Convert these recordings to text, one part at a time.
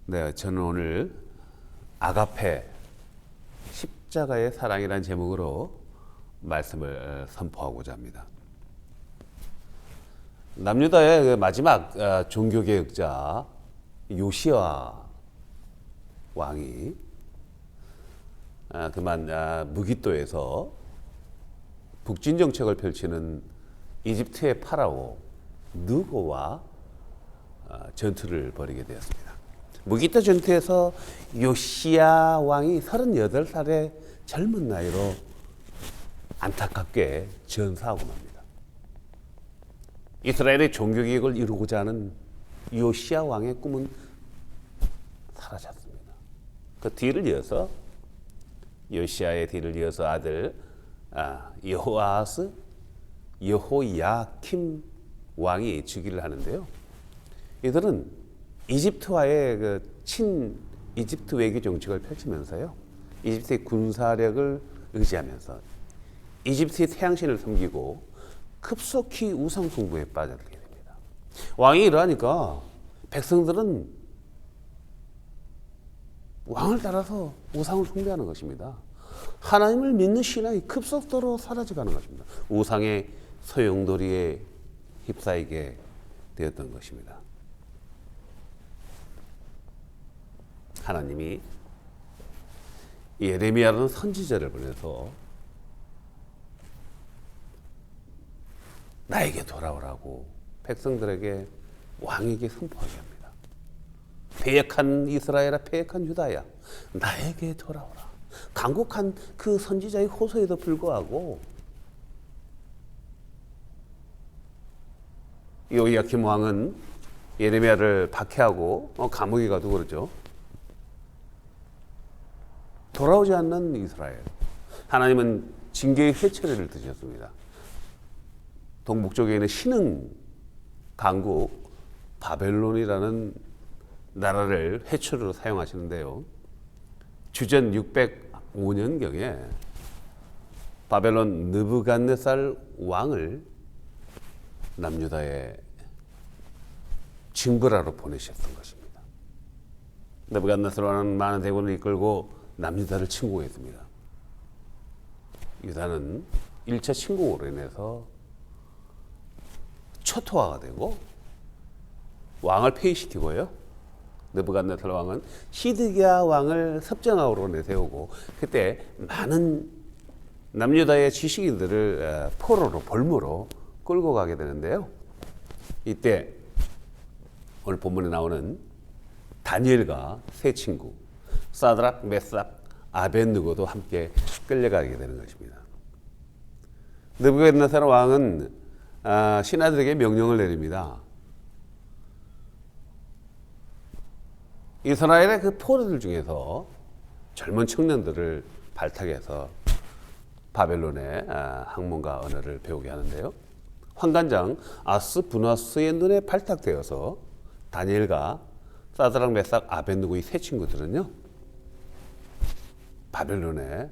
네, 저는 오늘 아가페 십자가의 사랑이라는 제목으로 말씀을 선포하고자 합니다. 남유다의 그 마지막 종교개혁자 요시야 왕이 그만 무기또에서 북진 정책을 펼치는 이집트의 파라오 느고와 전투를 벌이게 되었습니다. 무기또 전투에서 요시야 왕이 38살의 젊은 나이로 안타깝게 전사하고 맙니다. 이스라엘의 종교개혁을 이루고자 하는 요시야 왕의 꿈은 사라졌습니다. 그 뒤를 이어서 요시야의 뒤를 이어서 아들 여호아스, 여호야킴 왕이 즉위를 하는데요. 이들은 이집트와의 그 친 이집트 외교 정책을 펼치면서요, 이집트의 군사력을 의지하면서 이집트의 태양신을 섬기고 급속히 우상 숭배에 빠져들게 됩니다. 왕이 이러하니까 백성들은 왕을 따라서 우상을 숭배하는 것입니다. 하나님을 믿는 신앙이 급속도로 사라져가는 것입니다. 우상의 소용돌이에 휩싸이게 되었던 것입니다. 하나님이 예레미야라는 선지자를 보내서 나에게 돌아오라고 백성들에게 왕에게 선포하게 합니다. 패역한 이스라엘아, 패역한 유다야, 나에게 돌아오라. 간곡한 그 선지자의 호소에도 불구하고 요야킴 왕은 예레미야를 박해하고 감옥에 가두고 그러죠. 돌아오지 않는 이스라엘. 하나님은 징계의 회초리를 드셨습니다. 동북쪽에 있는 신흥 강국 바벨론이라는 나라를 회초리로 사용하시는데요. 주전 605년경에 바벨론 느부갓네살 왕을 남유다에 징벌하러 보내셨던 것입니다. 느부갓네살 왕은 많은 대군을 이끌고 남유다를 침공했습니다. 유다는 1차 침공으로 인해서 초토화가 되고 왕을 폐위시키고요. 느부갓네살 왕은 시드기야 왕을 섭정하우로 내세우고 그때 많은 남유다의 지식인들을 포로로 볼모로 끌고 가게 되는데요. 이때 오늘 본문에 나오는 다니엘과 세 친구 사드락, 메삭, 아벳느고도 함께 끌려가게 되는 것입니다. 느부갓네살 왕은 신하들에게 명령을 내립니다. 이스라엘의 그 포로들 중에서 젊은 청년들을 발탁해서 바벨론의 학문과 언어를 배우게 하는데요. 환관장 아스부나스의 눈에 발탁되어서 다니엘과 사드락, 메삭, 아벳느고의 세 친구들은요, 바벨론의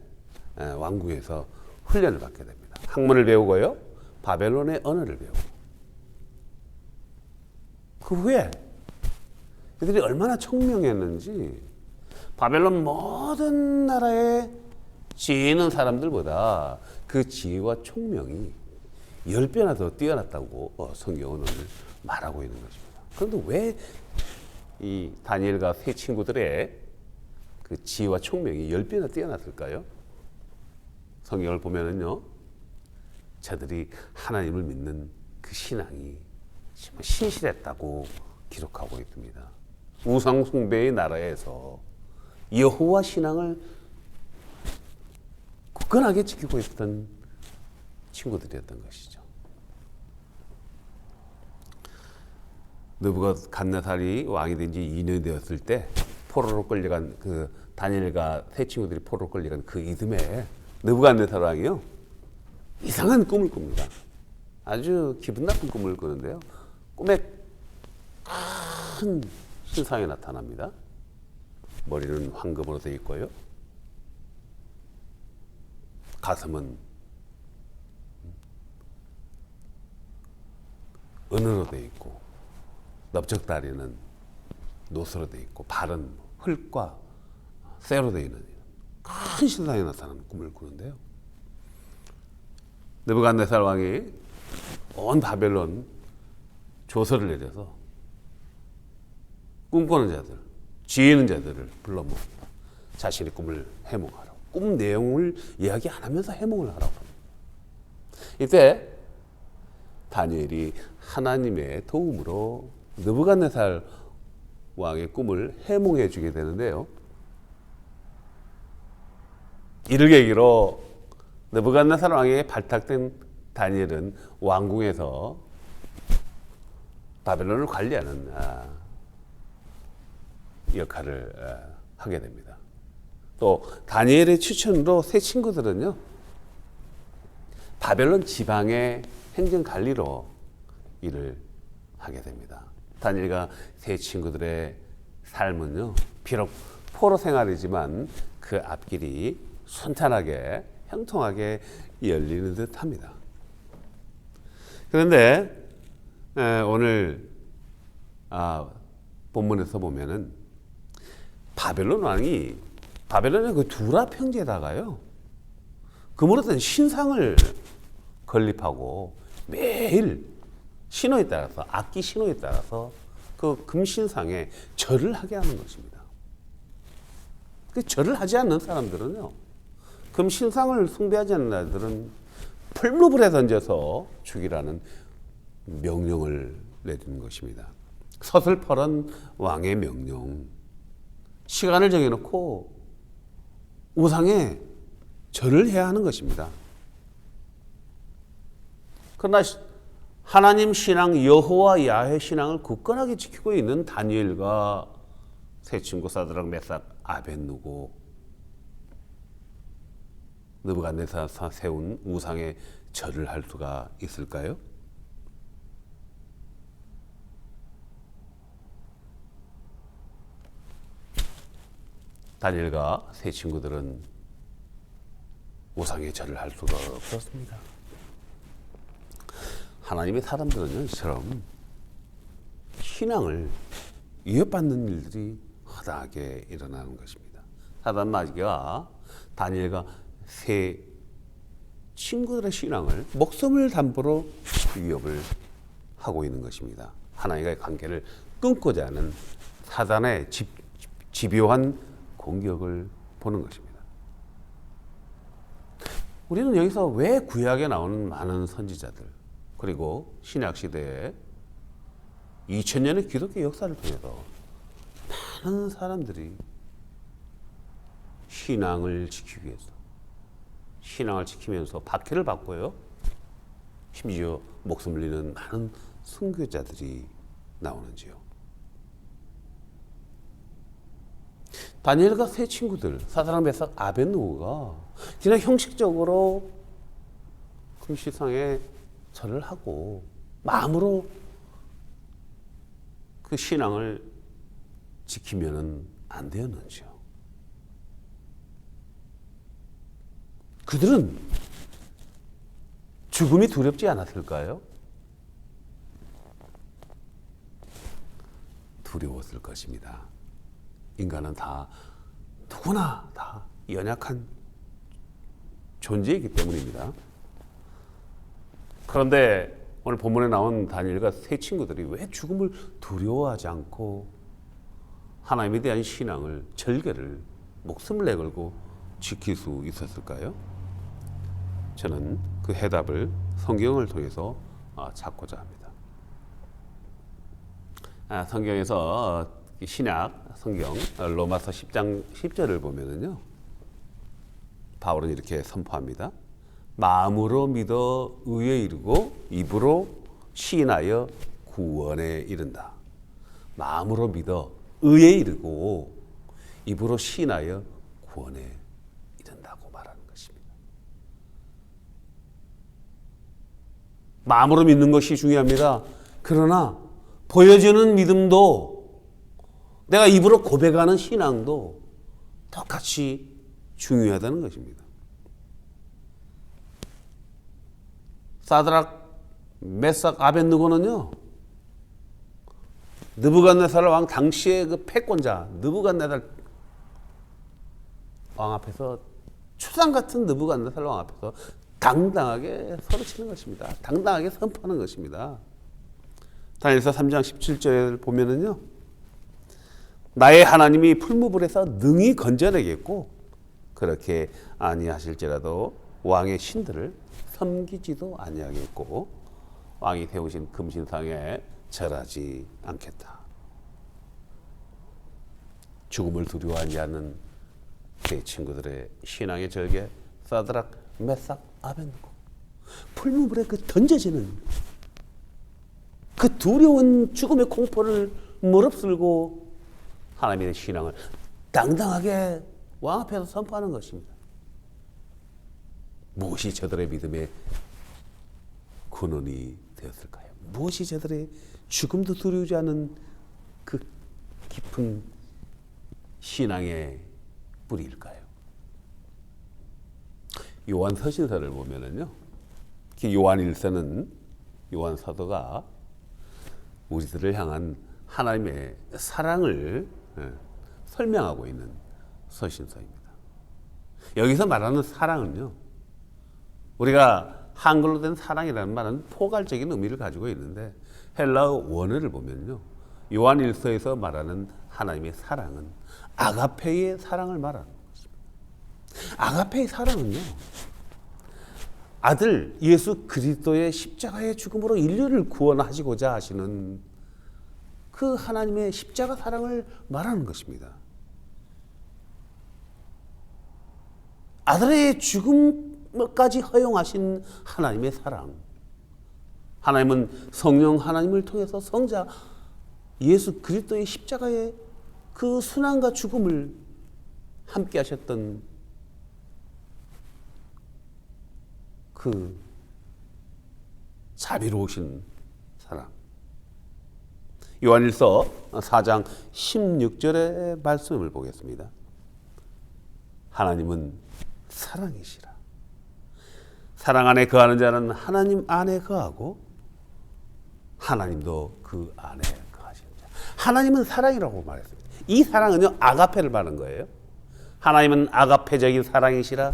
왕궁에서 훈련을 받게 됩니다. 학문을 배우고요, 바벨론의 언어를 배우고, 그 후에 그들이 얼마나 총명했는지 바벨론 모든 나라의 지혜 있는 사람들보다 그 지혜와 총명이 10배나 더 뛰어났다고 성경은 오늘 말하고 있는 것입니다. 그런데 왜 이 다니엘과 세 친구들의 그 지혜와 총명이 10배나 뛰어났을까요? 성경을 보면은요, 저들이 하나님을 믿는 그 신앙이 정말 신실했다고 기록하고 있습니다. 우상 숭배의 나라에서 여호와 신앙을 굳건하게 지키고 있던 친구들이었던 것이죠. 느부갓네살이 왕이 된 지 2년이 되었을 때 포로로 끌려간 그 다니엘과 세 친구들이 포로로 끌려간 그 이듬해 느부갓네살 왕이요, 이상한 꿈을 꿉니다. 아주 기분 나쁜 꿈을 꾸는데요. 꿈에 큰 신상이 나타납니다. 머리는 황금으로 되어 있고요. 가슴은 은으로 되어 있고 넓적다리는 노스로 되어 있고 발은 흙과 쇠로 되어 있는 큰 신상이 나타나는 꿈을 꾸는데요. 느부갓네살 왕이 온 바벨론 조서를 내려서 꿈꾸는 자들, 지혜 있는 자들을 불러 모읍니다. 자신의 꿈을 해몽하라고. 꿈 내용을 이야기 안 하면서 해몽을 하라고 합니다. 이때 다니엘이 하나님의 도움으로 느부갓네살 왕의 꿈을 해몽해 주게 되는데요. 이를 계기로 느부갓네살 왕에게 발탁된 다니엘은 왕궁에서 바벨론을 관리하는 역할을 하게 됩니다. 또 다니엘의 추천으로 세 친구들은요, 바벨론 지방의 행정 관리로 일을 하게 됩니다. 다니엘과 세 친구들의 삶은요, 비록 포로 생활이지만 그 앞길이 순탄하게 형통하게 열리는 듯합니다. 그런데 오늘 본문에서 보면은 바벨론 왕이 바벨론의 그 두라 평지에다가요, 그물었던 신상을 건립하고 매일 신호에 따라서, 악기 신호에 따라서 그 금신상에 절을 하게 하는 것입니다. 그 절을 하지 않는 사람들은요, 금신상을 숭배하지 않는 자들은 풀무불에 던져서 죽이라는 명령을 내리는 것입니다. 서슬퍼런 왕의 명령. 시간을 정해놓고 우상에 절을 해야 하는 것입니다. 그러나 하나님 신앙, 여호와 야훼 신앙을 굳건하게 지키고 있는 다니엘과 세 친구 사드락, 메삭, 아벳느고, 느부갓네살이 세운 우상에 절을 할 수가 있을까요? 다니엘과 세 친구들은 우상에 절을 할 수가 없었습니다. 하나님의 사람들은요, 이처럼 신앙을 위협받는 일들이 허다하게 일어나는 것입니다. 사단 마귀가 다니엘과 세 친구들의 신앙을 목숨을 담보로 위협을 하고 있는 것입니다. 하나님과의 관계를 끊고자 하는 사단의 집요한 공격을 보는 것입니다. 우리는 여기서 왜 구약에 나오는 많은 선지자들, 그리고 신약 시대에 2000년의 기독교 역사를 통해서 많은 사람들이 신앙을 지키기 위해서, 신앙을 지키면서 박해를 받고요, 심지어 목숨을 잃는 많은 순교자들이 나오는지요. 다니엘과 세 친구들, 사드락, 메삭, 아벳느고가 그냥 형식적으로 금시상에 절을 하고 마음으로 그 신앙을 지키면은 안 되었는지요. 그들은 죽음이 두렵지 않았을까요? 두려웠을 것입니다. 인간은 누구나 다 연약한 존재이기 때문입니다. 그런데 오늘 본문에 나온 다니엘과 세 친구들이 왜 죽음을 두려워하지 않고 하나님에 대한 신앙을, 절개를 목숨을 내걸고 지킬 수 있었을까요? 저는 그 해답을 성경을 통해서 찾고자 합니다. 성경에서 신약 성경 로마서 10장 10절을 보면은요, 바울은 이렇게 선포합니다. 마음으로 믿어 의에 이르고 입으로 시인하여 구원에 이른다. 마음으로 믿어 의에 이르고 입으로 시인하여 구원에 이른다고 말하는 것입니다. 마음으로 믿는 것이 중요합니다. 그러나 보여지는 믿음도, 내가 입으로 고백하는 신앙도 똑같이 중요하다는 것입니다. 사드락, 메삭, 아벳느고는요, 느부갓네살 왕 당시의 그 패권자 느부갓네살 왕 앞에서 초상 같은 느부갓네살 왕 앞에서 당당하게 서로치는 것입니다. 당당하게 선포하는 것입니다. 다니엘서 3장 17절을 보면은요. 나의 하나님이 풀무불에서 능히 건져내겠고 그렇게 아니하실지라도 왕의 신들을 섬기지도 아니하겠고 왕이 세우신 금신상에 절하지 않겠다. 죽음을 두려워하지 않는 제 친구들의 신앙의 절개 사드락, 메삭, 아벤느고 풀무불에 그 던져지는 그 두려운 죽음의 공포를 무릅쓰고 하나님의 신앙을 당당하게 왕 앞에서 선포하는 것입니다. 무엇이 저들의 믿음의 근원이 되었을까요? 무엇이 저들의 죽음도 두려우지 않은 그 깊은 신앙의 뿌리일까요? 요한 서신서를 보면은요, 요한 일서는 요한 사도가 우리들을 향한 하나님의 사랑을 설명하고 있는 서신서입니다. 여기서 말하는 사랑은요, 우리가 한글로 된 사랑이라는 말은 포괄적인 의미를 가지고 있는데 헬라어 원어를 보면요, 요한 일서에서 말하는 하나님의 사랑은 아가페의 사랑을 말하는 것입니다. 아가페의 사랑은요, 아들 예수 그리스도의 십자가의 죽음으로 인류를 구원하시고자 하시는 그 하나님의 십자가 사랑을 말하는 것입니다. 아들의 죽음까지 허용하신 하나님의 사랑. 하나님은 성령 하나님을 통해서 성자 예수 그리스도의 십자가의 그 순환과 죽음을 함께 하셨던 그 자비로우신 사랑. 요한일서 4장 16절의 말씀을 보겠습니다. 하나님은 사랑이시라. 사랑 안에 거하는 자는 하나님 안에 거하고 하나님도 그 안에 거하시는 자. 하나님은 사랑이라고 말했습니다. 이 사랑은요, 아가페를 말하는 거예요. 하나님은 아가페적인 사랑이시라.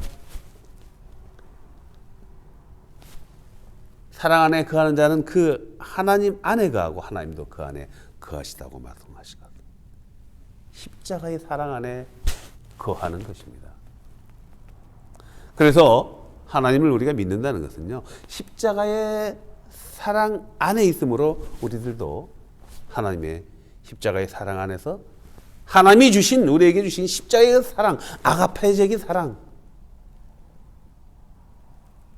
사랑 안에 거하는 자는 그 하나님 안에 거하고 하나님도 그 안에 거하시다고 말씀하시거든요. 십자가의 사랑 안에 거하는 것입니다. 그래서 하나님을 우리가 믿는다는 것은요, 십자가의 사랑 안에 있으므로 우리들도 하나님의 십자가의 사랑 안에서 하나님이 주신, 우리에게 주신 십자가의 사랑, 아가페적인 사랑,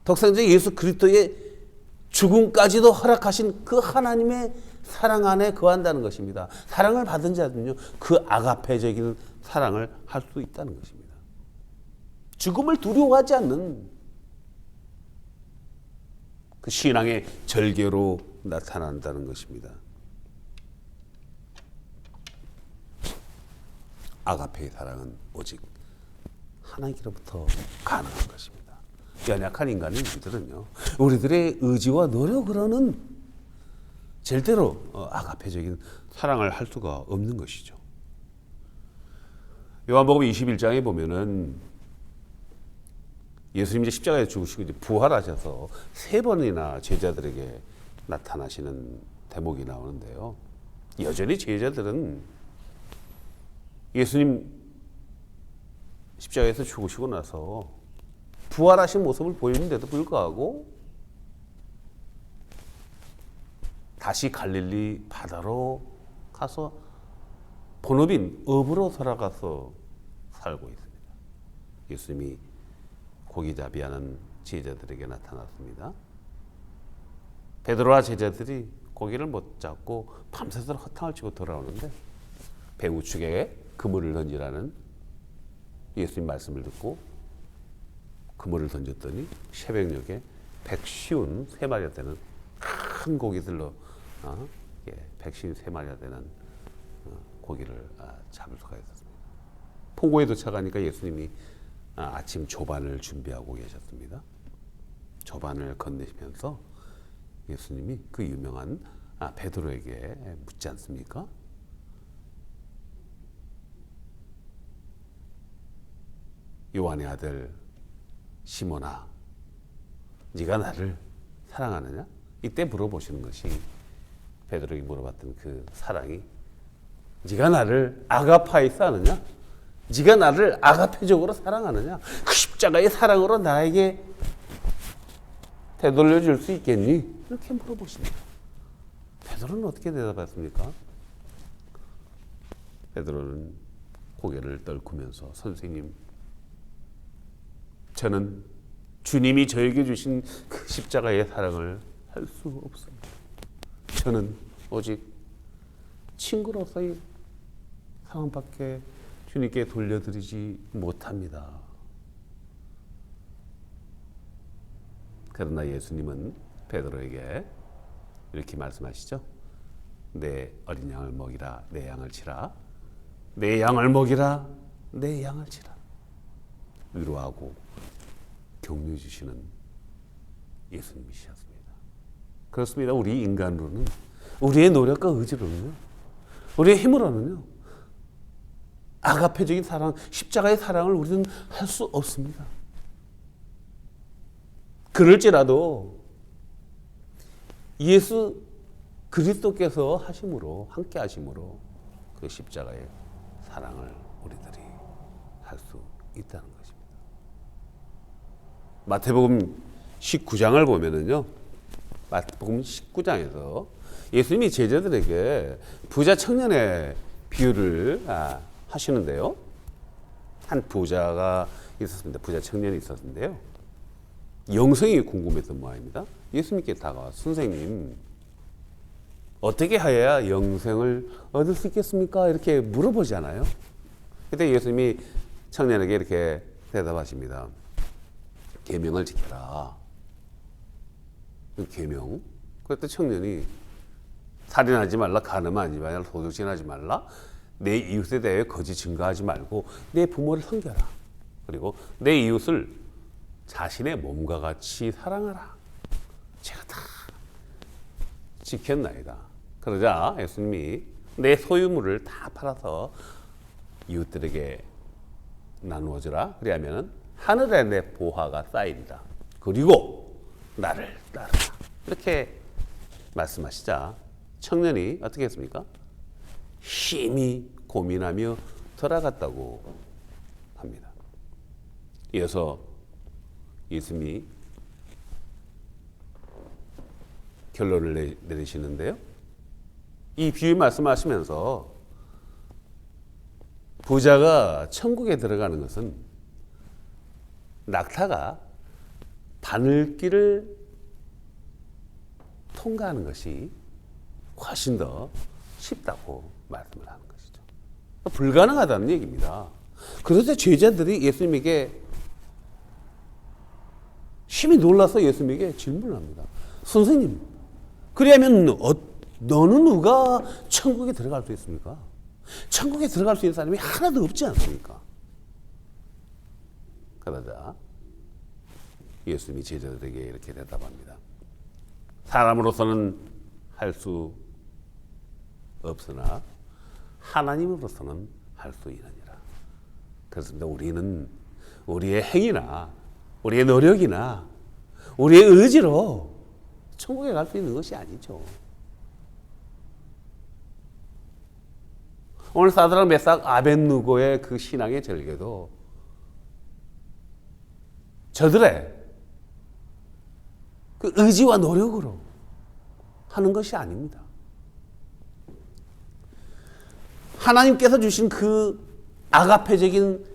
독생자 예수 그리스도의 죽음까지도 허락하신 그 하나님의 사랑 안에 거한다는 것입니다. 사랑을 받은 자는요, 그 아가페적인 사랑을 할 수 있다는 것입니다. 죽음을 두려워하지 않는 그 신앙의 절개로 나타난다는 것입니다. 아가페의 사랑은 오직 하나님께로부터 가능한 것입니다. 연약한 인간인 우리들은요, 우리들의 의지와 노력으로는 절대로 아가페적인 사랑을 할 수가 없는 것이죠. 요한복음 21장에 보면은 예수님 이제 십자가에 죽으시고 이제 부활하셔서 3번이나 제자들에게 나타나시는 대목이 나오는데요. 여전히 제자들은 예수님 십자가에서 죽으시고 나서 부활하신 모습을 보이는데도 불구하고 다시 갈릴리 바다로 가서 본업인 업으로 돌아가서 살고 있습니다. 예수님이 고기잡이하는 제자들에게 나타났습니다. 베드로와 제자들이 고기를 못 잡고 밤새도록 허탕을 치고 돌아오는데 배 우측에 그물을 던지라는 예수님 말씀을 듣고 그물을 던졌더니 새벽녘에 153마리가 되는 큰 고기들로 153마리가 되는 고기를 잡을 수가 있었습니다. 포고에 도착하니까 예수님이 아침 조반을 준비하고 계셨습니다. 조반을 건네시면서 예수님이 그 유명한 베드로에게 묻지 않습니까? 요한의 아들 시몬아, 네가 나를 사랑하느냐? 이때 물어보시는 것이 베드로에게 물어봤던 그 사랑이 네가 나를 아가파이스 하느냐? 네가 나를 아가페적으로 사랑하느냐? 그 십자가의 사랑으로 나에게 되돌려 줄 수 있겠니? 이렇게 물어보십니다. 베드로는 어떻게 대답했습니까? 베드로는 고개를 떨구면서 선생님, 저는 주님이 저에게 주신 그 십자가의 사랑을 할 수 없습니다. 저는 오직 친구로서의 상황밖에 주님께 돌려드리지 못합니다. 그러나 예수님은 베드로에게 이렇게 말씀하시죠. 내 어린 양을 먹이라, 내 양을 치라. 내 양을 먹이라, 내 양을 치라. 위로하고 격려 주시는 예수님이셨습니다. 그렇습니다. 우리 인간으로는, 우리의 노력과 의지로는요, 우리의 힘으로는요, 아가페적인 사랑, 십자가의 사랑을 우리는 할 수 없습니다. 그럴지라도 예수 그리스도께서 하심으로, 함께 하심으로 그 십자가의 사랑을 우리들이 할 수 있다는 것입니다. 마태복음 19장을 보면은요, 마태복음 19장에서 예수님이 제자들에게 부자 청년의 비유를 하시는데요. 한 부자가 있었습니다. 부자 청년이 있었는데요. 영생이 궁금했던 모양입니다. 예수님께 다가와 선생님, 어떻게 하여야 영생을 얻을 수 있겠습니까? 이렇게 물어보잖아요. 그때 예수님이 청년에게 이렇게 대답하십니다. 계명을 지켜라. 그 계명. 그때 청년이 살인하지 말라, 간음하지 말라, 도둑질하지 말라, 내 이웃에 대해 거짓 증거하지 말고 내 부모를 섬겨라. 그리고 내 이웃을 자신의 몸과 같이 사랑하라. 제가 다 지켰나이다. 그러자 예수님이 내 소유물을 다 팔아서 이웃들에게 나누어주라. 그리하면 하늘에 내 보화가 쌓이리라. 그리고 나를 따르라. 이렇게 말씀하시자 청년이 어떻게 했습니까? 심히 고민하며 돌아갔다고 합니다. 이어서 예수님이 결론을 내리시는데요. 이 비유 말씀하시면서 부자가 천국에 들어가는 것은 낙타가 바늘길을 통과하는 것이 훨씬 더 쉽다고 말씀을 하는 것이죠. 불가능하다는 얘기입니다. 그래서 제자들이 예수님에게 심히 놀라서 예수님에게 질문을 합니다. 선생님, 그러면 너는 누가 천국에 들어갈 수 있습니까? 천국에 들어갈 수 있는 사람이 하나도 없지 않습니까? 그러자 예수님이 제자들에게 이렇게 대답합니다. 사람으로서는 할 수 없으나 하나님으로서는 할 수 있느니라. 그렇습니다. 우리는 우리의 행위나 우리의 노력이나 우리의 의지로 천국에 갈 수 있는 것이 아니죠. 오늘 사드락 메삭 아벳느고의 그 신앙의 절개도 저들의 그 의지와 노력으로 하는 것이 아닙니다. 하나님께서 주신 그 아가페적인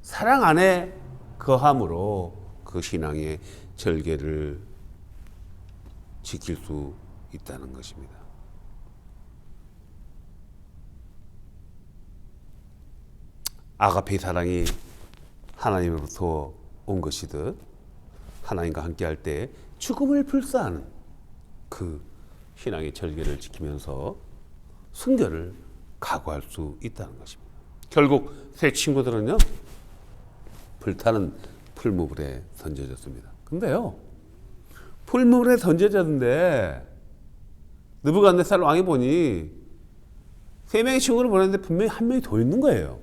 사랑 안에 거함으로 그 신앙의 절개를 지킬 수 있다는 것입니다. 아가페의 사랑이 하나님으로부터 온 것이듯 하나님과 함께할 때 죽음을 불사하는 그 신앙의 절개를 지키면서 순결을 각오할 수 있다는 것입니다. 결국 세 친구들은요, 불타는 풀무불에 던져졌습니다. 근데요, 풀무불에 던져졌는데 느부갓네살 왕이 보니 세 명의 친구를 보냈는데 분명히 한 명이 더 있는 거예요.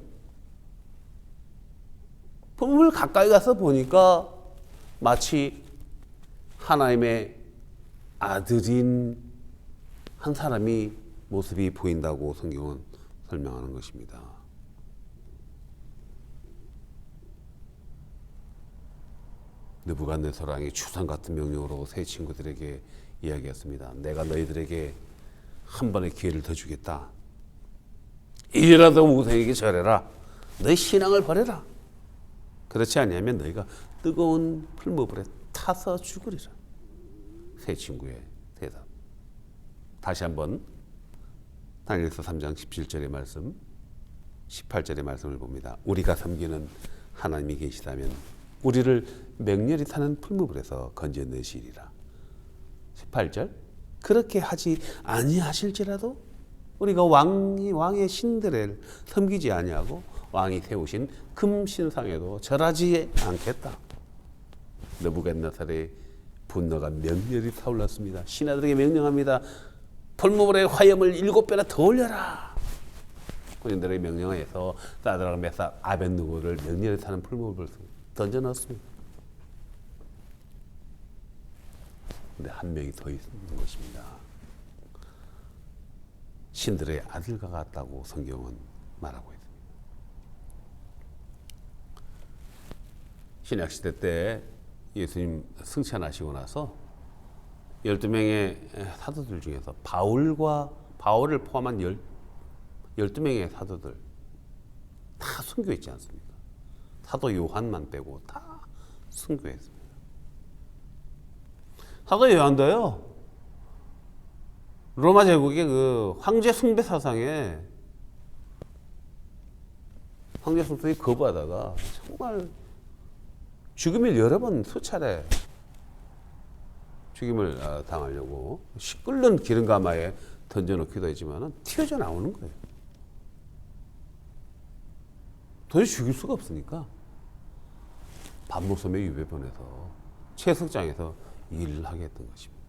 품을 가까이 가서 보니까 마치 하나님의 아들인 한 사람이 모습이 보인다고 성경은 설명하는 것입니다. 느부갓네살 왕이 추상 같은 명령으로 세 친구들에게 이야기했습니다. 내가 너희들에게 한 번의 기회를 더 주겠다. 이라도 우상에게 절해라. 너희 신앙을 버려라. 그렇지 않으면 너희가 뜨거운 풀무불에 타서 죽으리라. 세 친구의 대답. 다시 한번 다니엘서 3장 17절의 말씀, 18절의 말씀을 봅니다. 우리가 섬기는 하나님이 계시다면 우리를 맹렬히 타는 풀무불에서 건져내시리라. 18절. 그렇게 하지 아니하실지라도 우리가 왕의 신들을 섬기지 아니하고 왕이 세우신 금신상에도 절하지 않겠다. 느부갓네살의 분노가 맹렬히 타올랐습니다. 신하들에게 명령합니다. 풀무불의 화염을 7배나 더 올려라. 군인들의 명령에서 사드락, 메삭, 아벳느고를 맹렬히 타는 풀무불을 던져 넣었습니다. 근데 한 명이 더 있는 것입니다. 신들의 아들과 같다고 성경은 말하고 있습니다. 신약시대 때 예수님 승천하시고 나서 12명의 사도들 중에서 바울을 포함한 12명의 사도들 다 순교했지 않습니까? 사도 요한만 빼고 다 순교했습니다. 사도 요한도요, 로마 제국의 그 황제 숭배 사상에 황제 숭배에 거부하다가 정말 죽음을 여러 번 수차례 죽임을 당하려고 끓는 기름가마에 던져놓기도 했지만 튀어져 나오는 거예요. 도저히 죽일 수가 없으니까 반모섬에 유배보내서 채석장에서 일을 하게 했던 것입니다.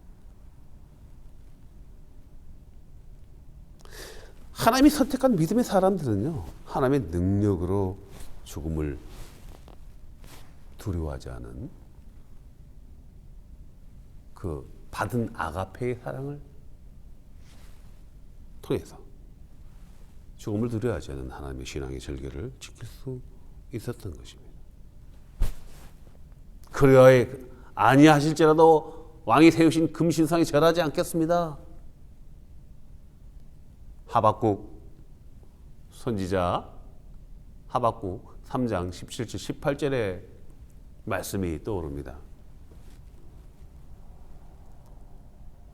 하나님이 선택한 믿음의 사람들은요, 하나님의 능력으로 죽음을 두려워하지 않은 그 받은 아가페의 사랑을 통해서 죽음을 두려워하지 않은 하나님의 신앙의 절개를 지킬 수 있었던 것입니다. 그리하여 아니하실지라도 왕이 세우신 금신상에 절하지 않겠습니다. 하박국 선지자 하박국 3장 17절 18절의 말씀이 떠오릅니다.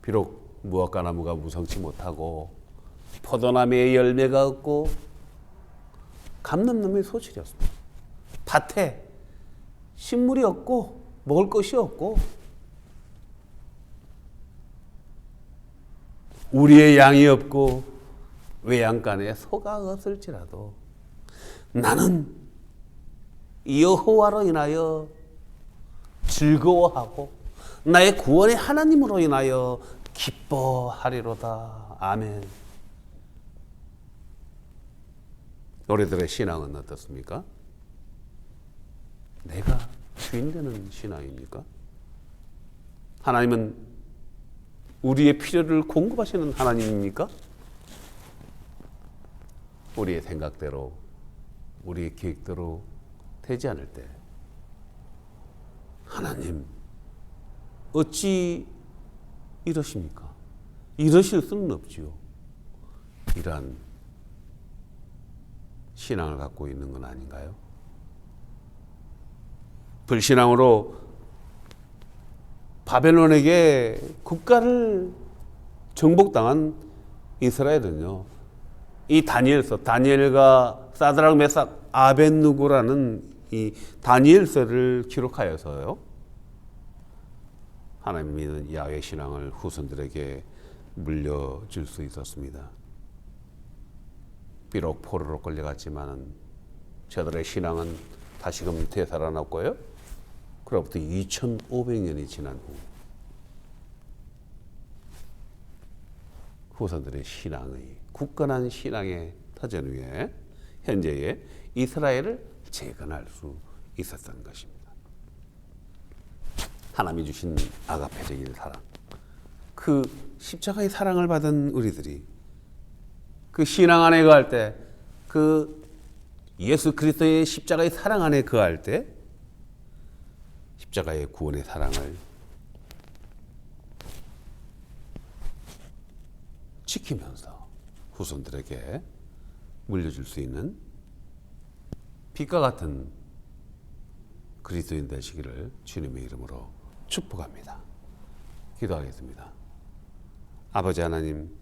비록 무화과 나무가 무성치 못하고 포도나무에 열매가 없고 감람나무에 소출이 없습니다. 밭에 식물이 없고 먹을 것이 없고 우리의 양이 없고 외양간에 소가 없을지라도 나는 여호와로 인하여 즐거워하고 나의 구원의 하나님으로 인하여 기뻐하리로다. 아멘. 우리들의 신앙은 어떻습니까? 내가 주인 되는 신앙입니까? 하나님은 우리의 필요를 공급하시는 하나님입니까? 우리의 생각대로, 우리의 계획대로 되지 않을 때 하나님 어찌 이러십니까? 이러실 수는 없지요. 이러한 신앙을 갖고 있는 건 아닌가요? 불신앙으로 바벨론에게 국가를 정복당한 이스라엘은요, 이 다니엘과 사드락, 메삭, 아벳느고라는 이 다니엘서를 기록하여서요, 하나님 믿는 야훼 신앙을 후손들에게 물려줄 수 있었습니다. 비록 포로로 끌려갔지만은 저들의 신앙은 다시금 되살아났고요. 그로부터 2500년이 지난 후 후손들의 신앙의 굳건한 신앙의 터전 위에 현재의 이스라엘을 재건할 수 있었던 것입니다. 하나님이 주신 아가페적인 사랑, 그 십자가의 사랑을 받은 우리들이 그 신앙 안에 거할 때, 그 예수 그리스도의 십자가의 사랑 안에 거할 때 십자가의 구원의 사랑을 지키면서 후손들에게 물려줄 수 있는 빛과 같은 그리스도인 되시기를 주님의 이름으로 축복합니다. 기도하겠습니다. 아버지 하나님,